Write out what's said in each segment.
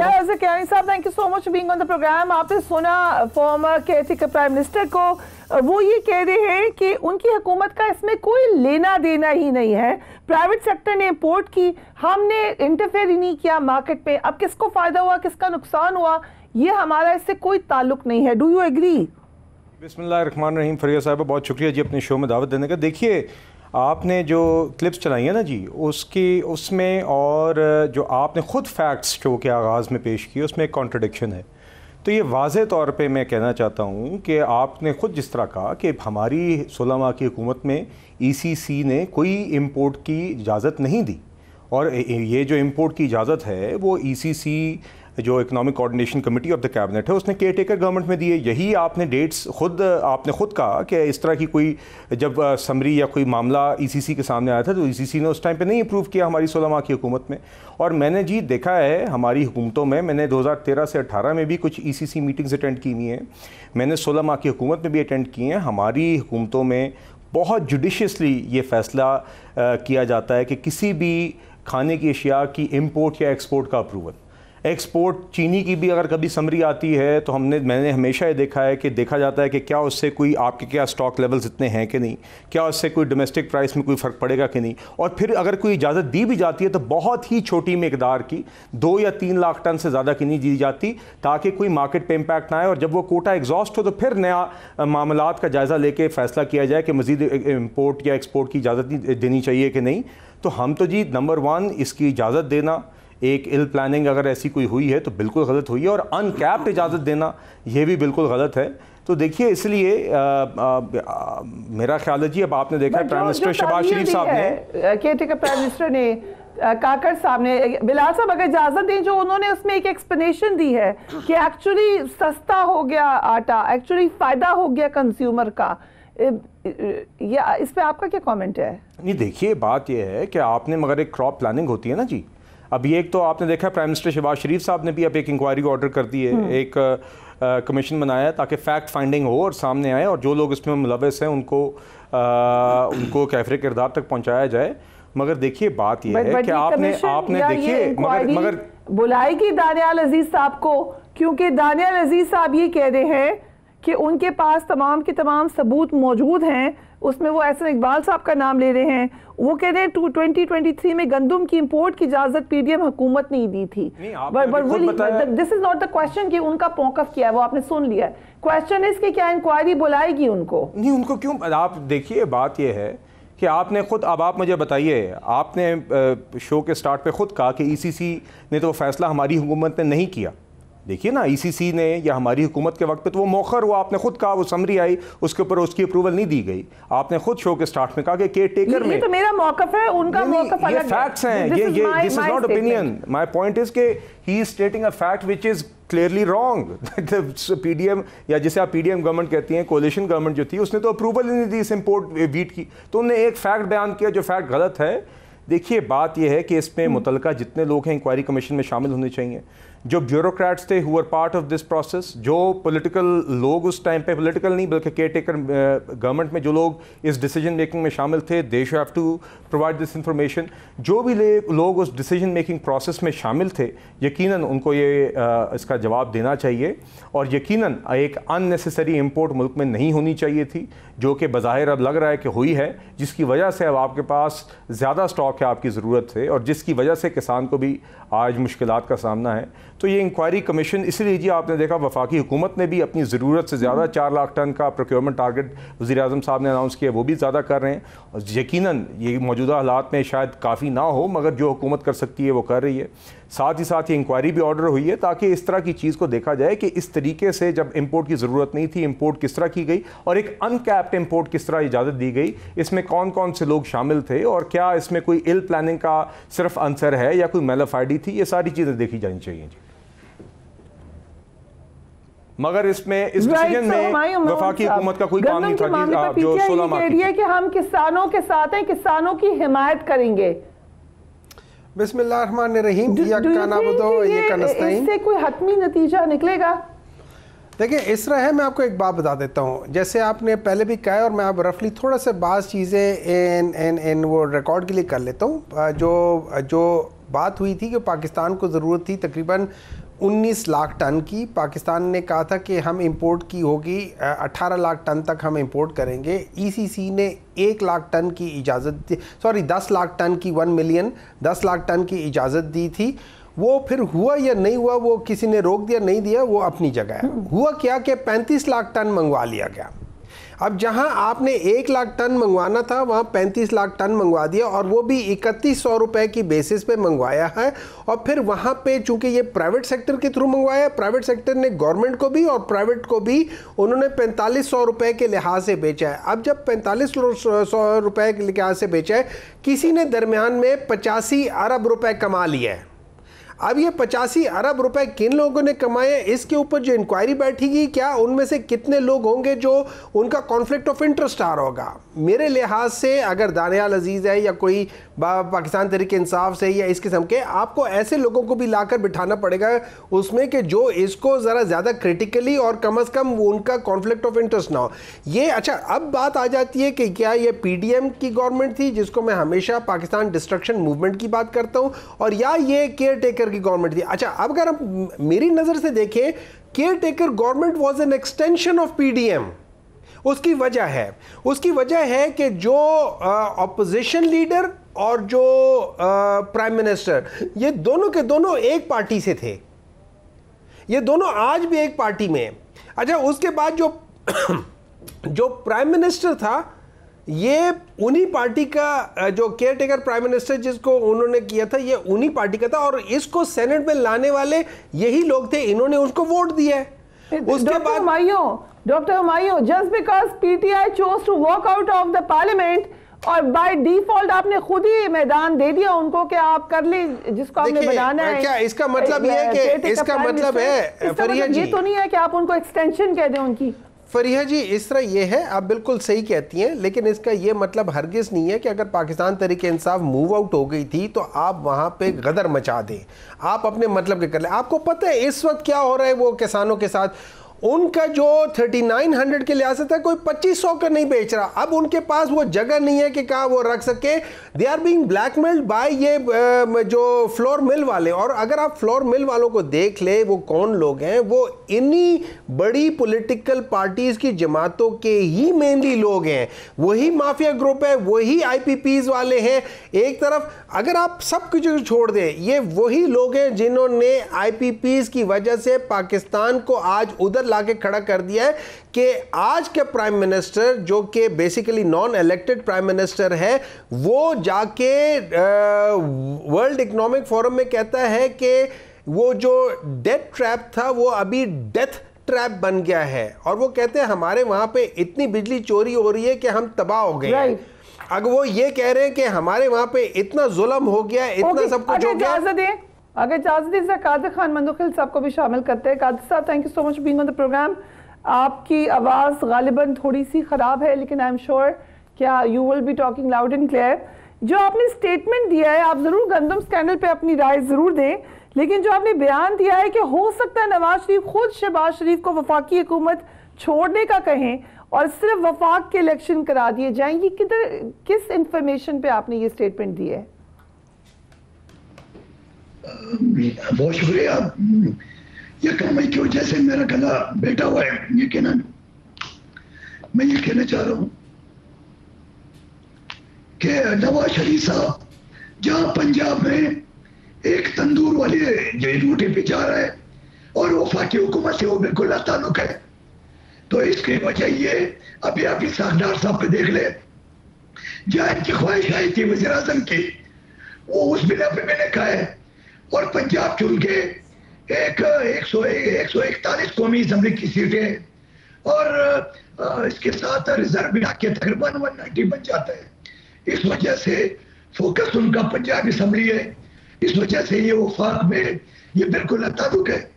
कैनी साहब, thank you so much being on the program. आपने सुना फॉर्मर केयरटेकर प्राइम मिनिस्टर को, वो ये कह रहे हैं कि उनकी हुकूमत का इसमें कोई लेना देना ही नहीं है। प्राइवेट सेक्टर ने इंपोर्ट की, हमने इंटरफेयर ही नहीं किया मार्केट पे। अब किसको फायदा हुआ, किसका नुकसान हुआ, ये हमारा इससे कोई ताल्लुक नहीं है। Do you agree? बिस्मिल्लाहिर्रहमानिर्रहीम। फरिया साहब बहुत शुक्रिया जी अपने शो में दावत देने का। देखिए, आपने जो क्लिप्स चलाई है ना जी, उसमें और जो आपने ख़ुद फैक्ट्स शो के आगाज़ में पेश किए उसमें एक कॉन्ट्रडिक्शन है। तो ये वाज़े तौर पे मैं कहना चाहता हूँ कि आपने ख़ुद जिस तरह कहा कि हमारी 16 माह की हुकूमत में ECC ने कोई इम्पोर्ट की इजाज़त नहीं दी, और ये जो इम्पोर्ट की इजाज़त है वो ECC जो economic coordination committee of the cabinet है उसने केयर टेकर गवर्नमेंट में दी है। यही आपने डेट्स आपने ख़ुद कहा कि इस तरह की कोई जब समरी या कोई मामला ECC के सामने आया था तो ECC ने उस टाइम पे नहीं अप्रूव किया हमारी 16 माह की हुकूमत में। और मैंने जी देखा है हमारी हुकूमतों में, मैंने 2013 से 18 में भी कुछ ECC मीटिंग्स अटेंड की हुई हैं, मैंने 16 माह की हुकूमत में भी अटेंड की हैं। हमारी हुकूमतों में बहुत जुडिशियसली ये फ़ैसला किया जाता है कि किसी भी खाने की अशिया की इम्पोर्ट या एक्सपोर्ट का अप्रूवल, एक्सपोर्ट चीनी की भी अगर कभी समरी आती है तो मैंने हमेशा ये देखा है कि देखा जाता है कि क्या उससे कोई आपके क्या स्टॉक लेवल्स इतने हैं कि नहीं, क्या उससे कोई डोमेस्टिक प्राइस में कोई फ़र्क पड़ेगा कि नहीं। और फिर अगर कोई इजाज़त दी भी जाती है तो बहुत ही छोटी मकदार की, 2 या 3 लाख टन से ज़्यादा की नहीं दी जाती, ताकि कोई मार्केट पे इम्पैक्ट ना आए। और जब वो कोटा एग्जॉस्ट हो तो फिर नया मामलात का जायज़ा लेके फ़ैसला किया जाए कि मज़ीद इम्पोर्ट या एक्सपोर्ट की इजाज़त देनी चाहिए कि नहीं। तो हम तो जी नंबर 1 इसकी इजाज़त देना, एक इल प्लानिंग अगर ऐसी कोई हुई है तो बिल्कुल गलत हुई है, और अनकैप्ड इजाज़त देना ये भी बिल्कुल गलत है। तो देखिए, इसलिए मेरा ख्याल है जी, अब आपने देखा प्राइम मिनिस्टर शहबाज शरीफ साहब ने, केयरटेकर प्राइम मिनिस्टर ने, काकर साहब ने, बिलाल साहब अगर इजाज़त दें, जो उन्होंने उसमें एक एक्सप्लेनेशन दी है कि एक्चुअली सस्ता हो गया आटा, एक्चुअली फ़ायदा हो गया कंज्यूमर का, या इस पर आपका क्या कमेंट है? नहीं, देखिए बात यह है कि आपने मगर एक क्रॉप प्लानिंग होती है ना जी। अभी एक तो आपने देखा प्राइम मिनिस्टर शहबाज शरीफ साहब ने भी अब एक इंक्वायरी ऑर्डर कर दी है, एक कमीशन बनाया ताकि फैक्ट फाइंडिंग हो और सामने आए, और जो लोग इसमें मुलव्वस हैं उनको कैफरे किरदार तक पहुंचाया जाए। मगर देखिए बात यह है कि आपने देखिए मगर बुलाएगी दानियाल अजीज साहब को, क्योंकि दानियाल अजीज साहब ये कह रहे हैं कि उनके पास तमाम के तमाम सबूत मौजूद हैं। उसमें वो एहसन इकबाल साहब का नाम ले रहे हैं, वो कह रहे हैं 2023 में गंदम की इंपोर्ट की इजाजत PDM हुकूमत नहीं दी थी। This is not the question कि उनका मौकफ क्या है, वो आपने सुन लिया है। क्वेश्चन इज कि क्या इंक्वायरी बुलाएगी उनको? नहीं, उनको क्यों? आप देखिए बात यह है कि आपने खुद, अब आप मुझे बताइए, आपने शो के स्टार्ट पे खुद कहा कि ECC ने तो फैसला हमारी हुकूमत ने नहीं किया। देखिए ना, ECC ने या हमारी हुकूमत के वक्त पे तो वो मौखर हुआ, आपने खुद कहा, वो समरी आई, उसके ऊपर उसकी अप्रूवल नहीं दी गई। आपने खुद शो के स्टार्ट में कहा कि केयर टेकर में, ये तो मेरा मौकफ है, उनका मौकफ अलग है। ये फैक्ट्स हैं, ये this is not opinion. My point is के he is stating a fact which is clearly wrong. PDM, या जिसे आप PDM गवर्नमेंट कहती हैं, कोalition गवर्नमेंट जो थी, उसने तो अप्रूवल ही नहीं दी इस इम्पोर्ट वीट की। तो उन्होंने एक फैक्ट बयान किया जो फैक्ट गलत है। देखिए बात यह है कि इसमें मुतलका जितने लोग हैं इंक्वायरी कमीशन में शामिल होने चाहिए, जो ब्यूरोक्रेट्स थे who were part of this process, जो पॉलिटिकल लोग उस टाइम पे, पॉलिटिकल नहीं बल्कि केयर टेकर गवर्नमेंट में जो लोग इस डिसीजन मेकिंग में शामिल थे, they should have to provide this information. जो भी लोग उस डिसीजन मेकिंग प्रोसेस में शामिल थे, यकीनन उनको ये इसका जवाब देना चाहिए, और यकीनन एक अननेसेसरी इम्पोर्ट मुल्क में नहीं होनी चाहिए थी, जो कि बज़ाहिर अब लग रहा है कि हुई है, जिसकी वजह से अब आपके पास ज़्यादा स्टॉक है आपकी ज़रूरत है, और जिसकी वजह से किसान को भी आज मुश्किलात का सामना है। तो ये इंक्वायरी कमीशन, इसलिए जी आपने देखा वफाकी हुकूमत ने भी अपनी ज़रूरत से ज़्यादा 4 लाख टन का प्रोक्योरमेंट टारगेट वज़ीर-ए-आज़म साहब ने अनाउंस किया, वो भी ज़्यादा कर रहे हैं। और यकीनन ये मौजूदा हालात में शायद काफ़ी ना हो, मगर जो हुकूमत कर सकती है वो कर रही है। साथ ही साथ ये इंक्वायरी भी ऑर्डर हुई है ताकि इस तरह की चीज़ को देखा जाए कि इस तरीके से जब इंपोर्ट की ज़रूरत नहीं थी, इंपोर्ट किस तरह की गई, और एक अनकैप्ड इंपोर्ट किस तरह इजाज़त दी गई, इसमें कौन कौन से लोग शामिल थे, और क्या इसमें कोई इल प्लानिंग का सिर्फ आंसर है या कोई मैलाफाइडी थी, ये सारी चीज़ें देखी जानी चाहिए जी। मगर इसमें इस डिसीजन में वफाकी हुकूमत का कोई काम नहीं था जी। जो 16 माह कि हम किसानों के साथ हैं, किसानों की हिमायत करेंगे। बिस्मिल्लाहिर्रहमानिर्रहीम। इससे कोई हतमी नतीजा निकलेगा? देखिए, इस तरह है, मैं आपको एक बात बता देता हूँ। जैसे आपने पहले भी कहा है, और मैं अब रफली थोड़ा सा बाज़ चीज़ें इन वो रिकॉर्ड के लिए कर लेता हूँ। जो बात हुई थी कि पाकिस्तान को ज़रूरत थी तकरीबन 19 लाख टन की। पाकिस्तान ने कहा था कि हम इंपोर्ट की होगी 18 लाख टन तक हम इंपोर्ट करेंगे। ईसीसी ने 1 लाख टन की इजाज़त दी, 10 लाख टन की 1 मिलियन 10 लाख टन की इजाज़त दी थी। वो फिर हुआ या नहीं हुआ, वो किसी ने रोक दिया नहीं दिया, वो अपनी जगह है। हुआ क्या कि 35 लाख टन मंगवा लिया गया। अब जहां आपने 1 लाख टन मंगवाना था वहां 35 लाख टन मंगवा दिया, और वो भी 3100 रुपए की बेसिस पे मंगवाया है। और फिर वहां पे चूंकि ये प्राइवेट सेक्टर के थ्रू मंगवाया, प्राइवेट सेक्टर ने गवर्नमेंट को भी और प्राइवेट को भी उन्होंने 4500 रुपए के लिहाज से बेचा है। अब जब 4500 रुपए के लिहाज से बेचा है, किसी ने दरमियान में 85 अरब रुपए कमा लिया है। अब ये 85 अरब रुपए किन लोगों ने कमाए, इसके ऊपर जो इंक्वायरी बैठेगी, क्या उनमें से कितने लोग होंगे जो उनका कॉन्फ्लिक्ट ऑफ इंटरेस्ट आ रहा होगा। मेरे लिहाज से अगर दानियाल अजीज़ है या कोई पाकिस्तान तहरीक इंसाफ से या इस किस्म के, आपको ऐसे लोगों को भी लाकर बिठाना पड़ेगा उसमें कि जो इसको ज़रा ज़्यादा क्रिटिकली और कम अज़ कम उनका कॉन्फ्लिक्ट ऑफ इंटरेस्ट ना हो। ये अच्छा, अब बात आ जाती है कि क्या ये PDM की गवर्नमेंट थी, जिसको मैं हमेशा पाकिस्तान डिस्ट्रक्शन मूवमेंट की बात करता हूँ, और या ये केयर टेकर की गवर्नमेंट थी। अच्छा, अब अगर हम मेरी नज़र से देखें, care taker government was an extension of PDM। उसकी वजह है कि जो ऑपोजिशन लीडर और जो प्राइम मिनिस्टर, ये दोनों के दोनों एक पार्टी से थे, ये दोनों आज भी एक पार्टी में। अच्छा, उसके बाद जो प्राइम मिनिस्टर था, ये उन्हीं पार्टी का, जो केयर टेकर प्राइम मिनिस्टर जिसको उन्होंने किया था, ये उन्हीं पार्टी का था, और इसको सेनेट में लाने वाले यही लोग थे, इन्होंने उसको वोट दिया है। उसके बाद doctor Humayun, just because PTI chose to walk out of the parliament, और बाय डिफॉल्ट आपने खुद ही मैदान दे दिया उनको कि आप कर ले जिसको आपने बनाना है। क्या इसका मतलब ये है कि इसका मतलब है फरीहा जी, ये तो नहीं है कि आप उनको एक्सटेंशन कह दें उनकी। फरीहा जी, इस तरह ये है, आप बिल्कुल सही कहती हैं, लेकिन इसका ये मतलब हरगिज़ नहीं है कि अगर पाकिस्तान तहरीक इंसाफ मूव आउट हो गई थी तो आप वहाँ पे गदर मचा दें, आप अपने मतलब के कर लें। आपको पता है इस वक्त क्या हो रहा है वो किसानों के साथ, उनका जो 3900 के लिहाज से था, कोई 2500 का नहीं बेच रहा। अब उनके पास वो जगह नहीं है कि कहाँ वो रख सके। They are being blackmailed by ये जो फ्लोर मिल वाले। और अगर आप फ्लोर मिल वालों को देख ले, वो कौन लोग हैं, वो इन्हीं बड़ी पॉलिटिकल पार्टीज की जमातों के ही मेनली लोग हैं। वही माफिया ग्रुप है, वही IPPs वाले हैं एक तरफ। अगर आप सब कुछ छोड़ दें, ये वही लोग हैं जिन्होंने IPPs की वजह से पाकिस्तान को आज उधर लाके खड़ा कर दिया है कि आज के प्राइम मिनिस्टर, जो कि basically non elected prime minister है, वो जाके वर्ल्ड इकोनॉमिक फोरम में कहता है कि वो जो डेथ ट्रैप था वो अभी डेथ ट्रैप बन गया है। और वो कहते हैं हमारे वहां पे इतनी बिजली चोरी हो रही है कि हम तबाह हो गए हैं। अगर वो ये कह रहे हैं कि हमारे वहां पे इतना जुल्म हो गया, इतना सब कुछ हो गया। अगर इजाजत दें, कादिर खान मंदुखिल साहब को भी शामिल करते हैं। कादिर साहब, thank you so much being on the program. आपकी आवाज़ गालिबन थोड़ी सी ख़राब है, लेकिन आई एम श्योर क्या you will be talking loud and clear. जो आपने स्टेटमेंट दिया है, आप ज़रूर गंदम स्कैंडल पे अपनी राय ज़रूर दें, लेकिन जो आपने बयान दिया है कि हो सकता है नवाज शरीफ खुद शहबाज शरीफ को वफाकी हुकूमत छोड़ने का कहें और सिर्फ वफाक के इलेक्शन करा दिए जाएं, ये किस इंफॉर्मेशन पे आपने ये स्टेटमेंट दी है? बहुत शुक्रिया। यकम मई की वजह से मेरा गला बैठा हुआ है, यकीनन मैं ये कहना चाह रहा हूँ कि नवाज शरीफ साहब जहाँ पंजाब में एक तंदूर वाली जो रोटी पे जा रहा है और वफाकी हुकूमत से वो बिल्कुल ताल्लुक है, तो इसकी वजह ये, अभी आप इसाक साहब को देख ले, जहाँ इनकी ख्वाहिश आई थी वज़ीर आज़म की, वो उस बिना पे मैंने कहा है। और पंजाब चुन के 141 कौमी असम्बली की सीटें और इसके साथ रिजर्व मिला के तकरीबन 190 बन जाता है। इस वजह से फोकस उनका पंजाब असम्बली है, इस वजह से ये वफाक में ये बिल्कुल ताल्लुक है,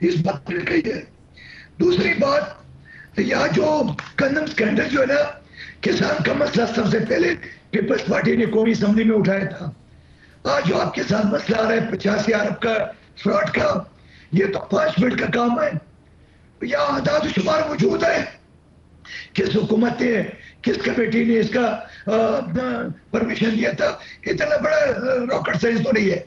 इस बात ने कही है। दूसरी बात, यहाँ जो गंदम स्कैंडल जो है ना, किसान का मसला सबसे पहले पीपल्स पार्टी ने कौमी असम्बली में उठाया था। आज जो आपके साथ मसला आ रहा है 85 अरब का फ्रॉड का, ये तो 5 मिनट का काम है। यहाँ आदाद शुमार मौजूद है, किस हुकूमत ने, किस कमेटी ने इसका परमिशन दिया था, इतना बड़ा रॉकेट साइंस तो नहीं है।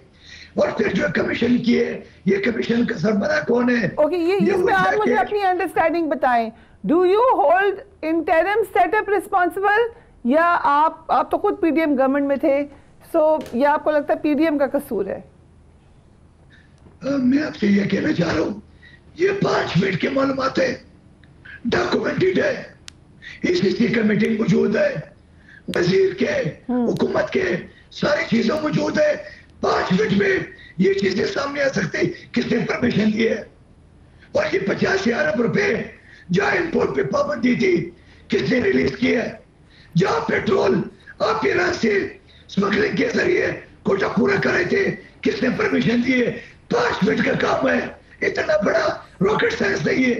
और फिर जो कमीशन किए, ये कमीशन का सरबराह कौन है? ओके, ये इसमें आप मुझे अपनी अंडरस्टैंडिंग बताएं। Do you hold interim setup responsible, या आप तो खुद पीडीएम गवर्नमेंट में थे, सो या आपको लगता है पीडीएम का कसूर है? मैं आपसे ये कहना चाह रहा हूँ, ये 5 मिनट की मालूमात है, डॉक्यूमेंटेड है, ईसीसी का मीटिंग मौजूद है, वजीर के हुकूमत के सारी चीजें मौजूद है। 5 मिनट में ये चीजें सामने आ सकती, किसने परमिशन दी है? और ये 85 अरब रुपए जहाँ इम्पोर्ट पे पाबंदी थी, किसने रिलीज किया है? जहाँ पेट्रोल आप ईरान से स्मगलिंग के जरिए कोटा पूरा कर रहे थे, किसने परमिशन दी है? 5 मिनट का काम है, इतना बड़ा रॉकेट साइंस नहीं है।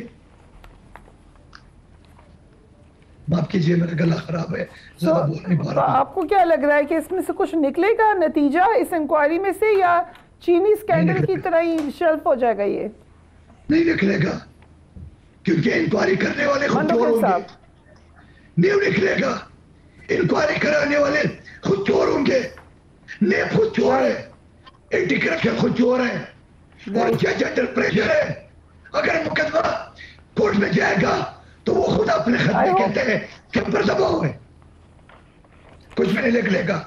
माफ कीजिए, मेरा गला खराब है, ज़्यादा बोल नहीं पा रहा। आपको क्या लग रहा है कि इसमें से कुछ निकलेगा नतीजा इस इंक्वायरी में से, या चीनी स्कैंडल की तरह ही शेल्फ हो जाएगा? ये नहीं निकलेगा, क्योंकि इंक्वायरी करने वाले खुद चोर होंगे। नहीं निकलेगा, इंक्वायरी कराने वाले खुद चोर होंगे। नेब खुद चोर है, एंटी करप्शन खुद चोर है, और जज अंडर प्रेशर है। अगर मुकदमा कोर्ट में जाएगा तो वो खुद अपने खत में कहते हैं कि हम पर दबाव है, कुछ भी नहीं निकलेगा।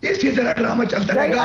इसी तरह ड्रामा चलता रहेगा।